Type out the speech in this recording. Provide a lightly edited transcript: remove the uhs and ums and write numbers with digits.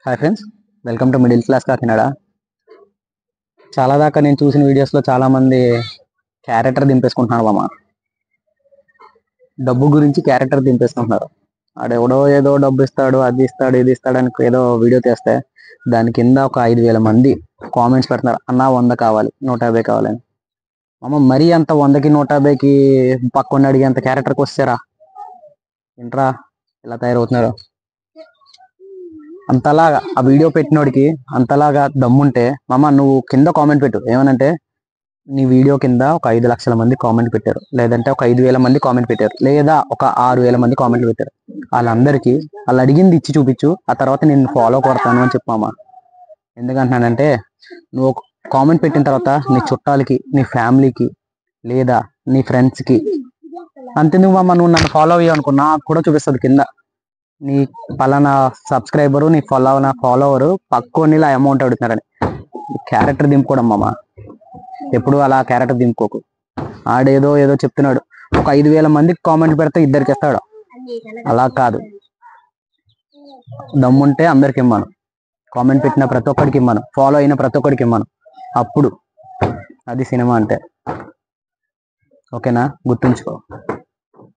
Hi friends, welcome to middle class Kakinada. చాలా దాకా నేను చూసిన వీడియోస్లో చాలామంది క్యారెక్టర్ దింపేసుకుంటున్నారు మామ. డబ్బు గురించి క్యారెక్టర్ దింపేసుకుంటున్నారు. ఆడెవడో ఏదో డబ్బు ఇస్తాడు, అది ఇస్తాడు, ఇది ఇస్తాడు అని ఏదో వీడియో తీస్తే దాని కింద ఒక 5,000 మంది కామెంట్స్ పెడుతున్నారు. అన్న 100 కావాలి, 150 కావాలని. మామ మరీ అంత 100కి 150కి పక్కన అడిగేంత క్యారెక్టర్కి వచ్చారా? ఏంట్రా ఇలా తయారవుతున్నారు? అంతలాగా ఆ వీడియో పెట్టినోడికి అంతలాగా దమ్ముంటే మామ నువ్వు కింద కామెంట్ పెట్టు. ఏమనంటే నీ వీడియో కింద ఒక 5 లక్షల మంది కామెంట్ పెట్టారు, లేదంటే ఒక 5,000 మంది కామెంట్ పెట్టారు, లేదా ఒక 6,000 మంది కామెంట్లు పెట్టారు. వాళ్ళందరికీ వాళ్ళు అడిగింది ఇచ్చి చూపించు, ఆ తర్వాత నేను ఫాలో కొడతాను అని చెప్పు మామ. ఎందుకంటున్నానంటే నువ్వు కామెంట్ పెట్టిన తర్వాత నీ చుట్టాలకి, నీ ఫ్యామిలీకి, లేదా నీ ఫ్రెండ్స్కి అంతెందుకు మామ, నువ్వు నన్ను ఫాలో అయ్యావు నాకు కూడా చూపిస్తుంది కింద. నీ పలానా సబ్స్క్రైబరు, నీ ఫాలోవరు పక్కోనిలా అమౌంట్ అడుగుతున్నారని. క్యారెక్టర్ దింపుకోవడం మామ, ఎప్పుడు అలా క్యారెక్టర్ దింపుకోకు. ఆడేదో ఏదో చెప్తున్నాడు, ఒక 5,000 మందికి కామెంట్ పెడితే ఇద్దరికి ఇస్తాడు. అలా కాదు, దమ్ముంటే అందరికి ఇమ్మను, కామెంట్ పెట్టిన ప్రతి ఒక్కడికి ఇమ్మను, ఫాలో అయిన ప్రతి ఒక్కడికి ఇమ్మను. అప్పుడు అది సినిమా అంటే. ఓకేనా? గుర్తుంచుకో.